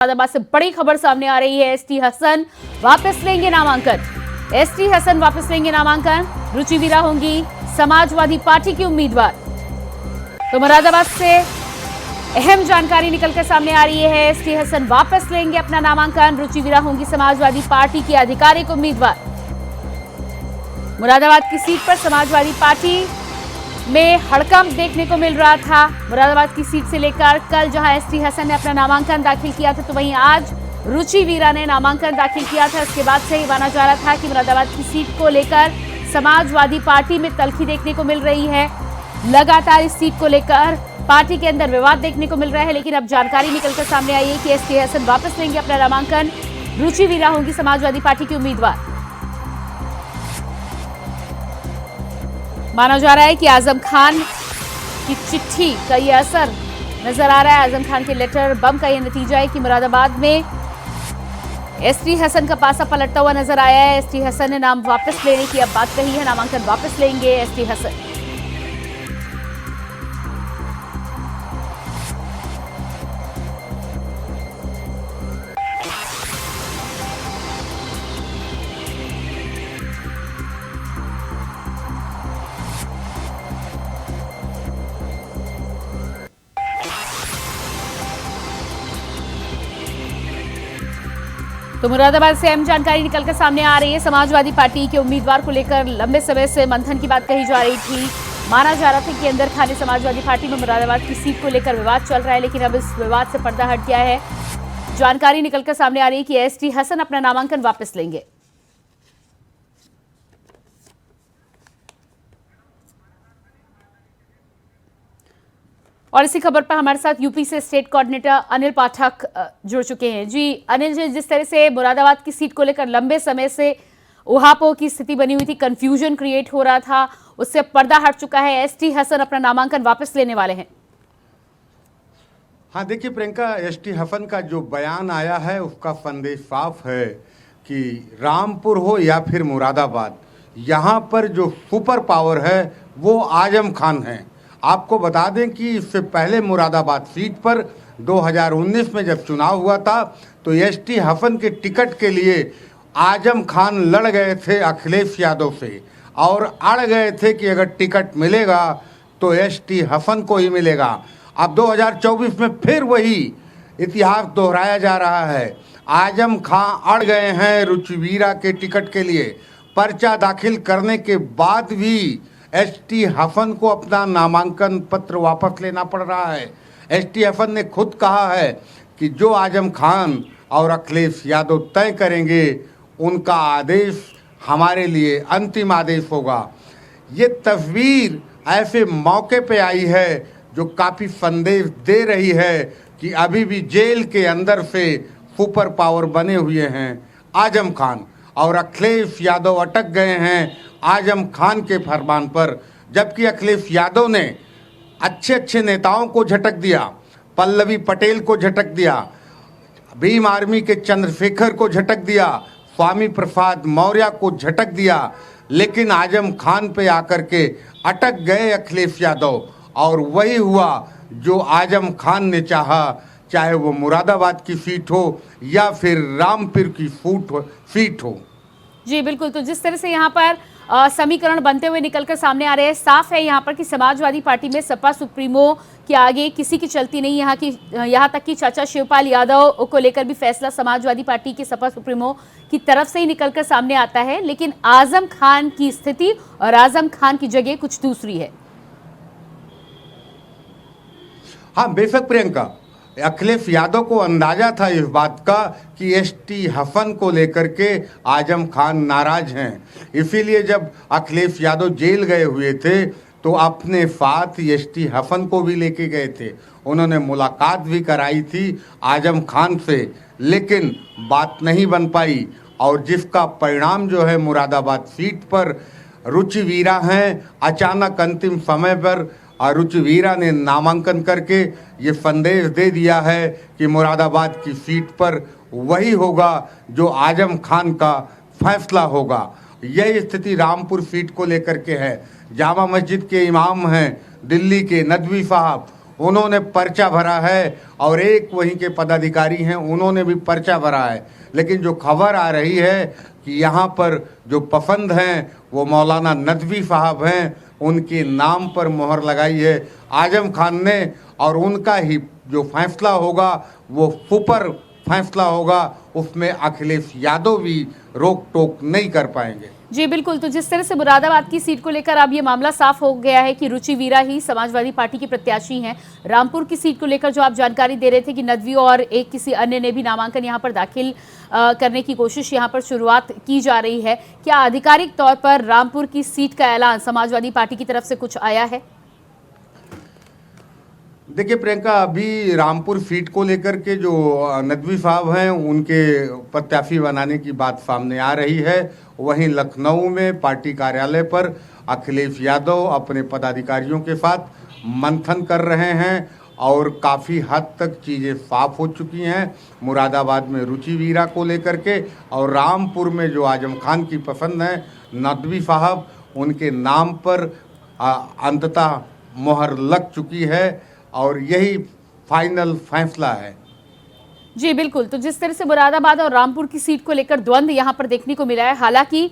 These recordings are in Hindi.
मुरादाबाद से बड़ी खबर सामने आ रही है। एसटी हसन वापस लेंगे नामांकन। एसटी हसन वापस लेंगे नामांकन। रुचि वीरा होंगी समाजवादी पार्टी की उम्मीदवार। तो मुरादाबाद से अहम जानकारी निकलकर सामने आ रही है। एसटी हसन वापस लेंगे अपना नामांकन। रुचि वीरा होंगी समाजवादी पार्टी की आधिकारिक उम्मीदवार। मुरादाबाद की सीट पर समाजवादी पार्टी में हड़कंप देखने को मिल रहा था। मुरादाबाद की सीट से लेकर कल जहां एसटी हसन ने अपना नामांकन दाखिल किया था, तो वहीं आज रुचि वीरा ने नामांकन दाखिल किया था। इसके बाद से ही माना जा रहा था कि मुरादाबाद की सीट को लेकर समाजवादी पार्टी में तल्खी देखने को मिल रही है। लगातार इस सीट को लेकर पार्टी के अंदर विवाद देखने को मिल रहा है, लेकिन अब जानकारी निकलकर सामने आई है कि एसटी हसन वापस लेंगे अपना नामांकन। रुचि वीरा होंगी समाजवादी पार्टी की उम्मीदवार। माना जा रहा है कि आजम खान की चिट्ठी का यह असर नजर आ रहा है। आजम खान के लेटर बम का यह नतीजा है कि मुरादाबाद में एसटी हसन का पासा पलटता हुआ नजर आया है। एसटी हसन ने नाम वापस लेने की अब बात कही है। नामांकन वापस लेंगे एसटी हसन। तो मुरादाबाद से अहम जानकारी निकलकर सामने आ रही है। समाजवादी पार्टी के उम्मीदवार को लेकर लंबे समय से मंथन की बात कही जा रही थी। माना जा रहा था कि अंदर खाने समाजवादी पार्टी में मुरादाबाद की सीट को लेकर विवाद चल रहा है, लेकिन अब इस विवाद से पर्दा हट गया है। जानकारी निकलकर सामने आ रही है कि एसटी हसन अपना नामांकन वापस लेंगे। और इसी खबर पर हमारे साथ यूपी से स्टेट कोऑर्डिनेटर अनिल पाठक जुड़ चुके हैं। जी अनिल जी, जिस तरह से मुरादाबाद की सीट को लेकर लंबे समय से उहापोह की स्थिति बनी हुई थी, कंफ्यूजन क्रिएट हो रहा था, उससे पर्दा हट चुका है। एसटी हसन अपना नामांकन वापस लेने वाले हैं। हाँ देखिए प्रियंका, एसटी हसन का जो बयान आया है उसका संदेश साफ है कि रामपुर हो या फिर मुरादाबाद, यहाँ पर जो सुपर पावर है वो आजम खान है। आपको बता दें कि इससे पहले मुरादाबाद सीट पर 2019 में जब चुनाव हुआ था तो एसटी हसन के टिकट के लिए आजम खान लड़ गए थे अखिलेश यादव से और अड़ गए थे कि अगर टिकट मिलेगा तो एसटी हसन को ही मिलेगा। अब 2024 में फिर वही इतिहास दोहराया जा रहा है। आजम खान अड़ गए हैं रुचि वीरा के टिकट के लिए। पर्चा दाखिल करने के बाद भी एसटी हसन को अपना नामांकन पत्र वापस लेना पड़ रहा है। एसटी हसन ने खुद कहा है कि जो आजम खान और अखिलेश यादव तय करेंगे उनका आदेश हमारे लिए अंतिम आदेश होगा। ये तस्वीर ऐसे मौके पे आई है जो काफ़ी संदेश दे रही है कि अभी भी जेल के अंदर से सुपर पावर बने हुए हैं आजम खान और अखिलेश यादव अटक गए हैं आजम खान के फरमान पर। जबकि अखिलेश यादव ने अच्छे अच्छे नेताओं को झटक दिया, पल्लवी पटेल को झटक दिया, भीम आर्मी के चंद्रशेखर को झटक दिया, स्वामी प्रसाद मौर्य को झटक दिया, लेकिन आजम खान पे आकर के अटक गए अखिलेश यादव। और वही हुआ जो आजम खान ने चाहा, चाहे वो मुरादाबाद की सीट हो या फिर रामपुर की सीट हो। जी बिल्कुल। तो जिस तरह से यहाँ पर समीकरण बनते हुए निकलकर सामने आ रहे हैं, साफ है यहाँ पर कि समाजवादी पार्टी में सपा सुप्रीमो के आगे किसी की चलती नहीं। यहाँ तक कि चाचा शिवपाल यादव को लेकर भी फैसला समाजवादी पार्टी के सपा सुप्रीमो की तरफ से ही निकलकर सामने आता है, लेकिन आजम खान की स्थिति और आजम खान की जगह कुछ दूसरी है। हाँ बेशक प्रियंका, अखिलेश यादव को अंदाजा था इस बात का कि एसटी हसन को लेकर के आजम खान नाराज हैं। इसीलिए जब अखिलेश यादव जेल गए हुए थे तो अपने साथ एसटी हसन को भी लेके गए थे। उन्होंने मुलाकात भी कराई थी आजम खान से, लेकिन बात नहीं बन पाई और जिसका परिणाम जो है मुरादाबाद सीट पर रुचि वीरा हैं। अचानक अंतिम समय पर रुचि वीरा ने नामांकन करके ये संदेश दे दिया है कि मुरादाबाद की सीट पर वही होगा जो आजम खान का फैसला होगा। यही स्थिति रामपुर सीट को लेकर के है। जामा मस्जिद के इमाम हैं दिल्ली के नदवी साहब, उन्होंने पर्चा भरा है और एक वहीं के पदाधिकारी हैं, उन्होंने भी पर्चा भरा है। लेकिन जो खबर आ रही है कि यहाँ पर जो पसंद हैं वो मौलाना नदवी साहब हैं, उनके नाम पर मोहर लगाई है आजम खान ने, और उनका ही जो फैसला होगा वो सुपर फैसला होगा, उसमें अखिलेश यादव भी रोक टोक नहीं कर पाएंगे। जी बिल्कुल, तो जिस तरह से मुरादाबाद की सीट को लेकर अब ये मामला साफ हो गया है कि रुचि वीरा ही समाजवादी पार्टी की प्रत्याशी हैं। रामपुर की सीट को लेकर जो आप जानकारी दे रहे थे कि नदवी और एक किसी अन्य ने भी नामांकन यहां पर दाखिल करने की कोशिश यहां पर शुरुआत की जा रही है, क्या आधिकारिक तौर पर रामपुर की सीट का ऐलान समाजवादी पार्टी की तरफ से कुछ आया है? देखिए प्रियंका, अभी रामपुर सीट को लेकर के जो नदवी साहब हैं उनके प्रत्याशी बनाने की बात सामने आ रही है। वहीं लखनऊ में पार्टी कार्यालय पर अखिलेश यादव अपने पदाधिकारियों के साथ मंथन कर रहे हैं और काफ़ी हद तक चीज़ें साफ हो चुकी हैं। मुरादाबाद में रुचि वीरा को लेकर के और रामपुर में जो आजम खान की पसंद है नदवी साहब, उनके नाम पर अंततः मोहर लग चुकी है और यही फाइनल फैसला है। जी बिल्कुल, तो जिस तरह से मुरादाबाद और रामपुर की सीट को लेकर द्वंद्व यहां पर देखने को मिला है, हालांकि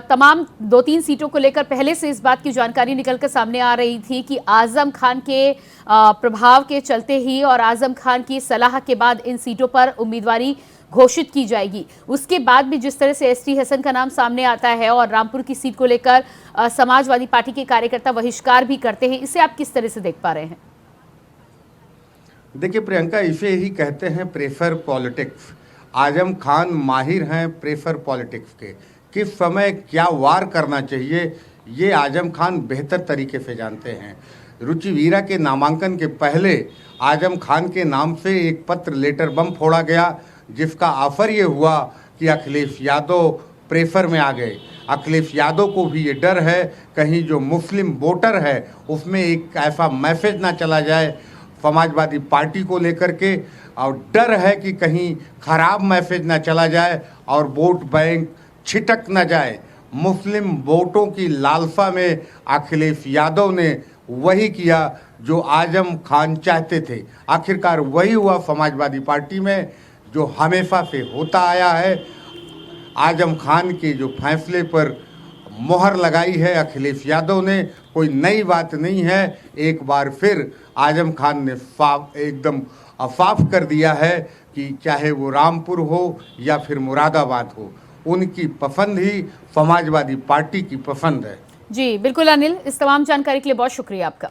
तमाम 2-3 सीटों को लेकर पहले से इस बात की जानकारी निकलकर सामने आ रही थी कि आजम खान के प्रभाव के चलते ही और आजम खान की सलाह के बाद इन सीटों पर उम्मीदवारी घोषित की जाएगी। उसके बाद भी जिस तरह से एसटी हसन का नाम सामने आता है और रामपुर की सीट को लेकर समाजवादी पार्टी के कार्यकर्ता बहिष्कार भी करते हैं, इसे आप किस तरह से देख पा रहे हैं? देखिए प्रियंका, इसे ही कहते हैं प्रेशर पॉलिटिक्स। आजम खान माहिर हैं प्रेशर पॉलिटिक्स के, किस समय क्या वार करना चाहिए ये आजम खान बेहतर तरीके से जानते हैं। रुचि वीरा के नामांकन के पहले आजम खान के नाम से एक पत्र लेटर बम फोड़ा गया, जिसका असर ये हुआ कि अखिलेश यादव प्रेशर में आ गए। अखिलेश यादव को भी ये डर है कहीं जो मुस्लिम वोटर है उसमें एक ऐसा मैसेज ना चला जाए समाजवादी पार्टी को लेकर के, और डर है कि कहीं खराब मैसेज ना चला जाए और वोट बैंक छिटक ना जाए। मुस्लिम वोटों की लालसा में अखिलेश यादव ने वही किया जो आजम खान चाहते थे। आखिरकार वही हुआ समाजवादी पार्टी में जो हमेशा से होता आया है। आजम खान के जो फैसले पर मोहर लगाई है अखिलेश यादव ने, कोई नई बात नहीं है। एक बार फिर आजम खान ने एकदम साफ कर दिया है कि चाहे वो रामपुर हो या फिर मुरादाबाद हो, उनकी पसंद ही समाजवादी पार्टी की पसंद है। जी बिल्कुल अनिल, इस तमाम जानकारी के लिए बहुत शुक्रिया आपका।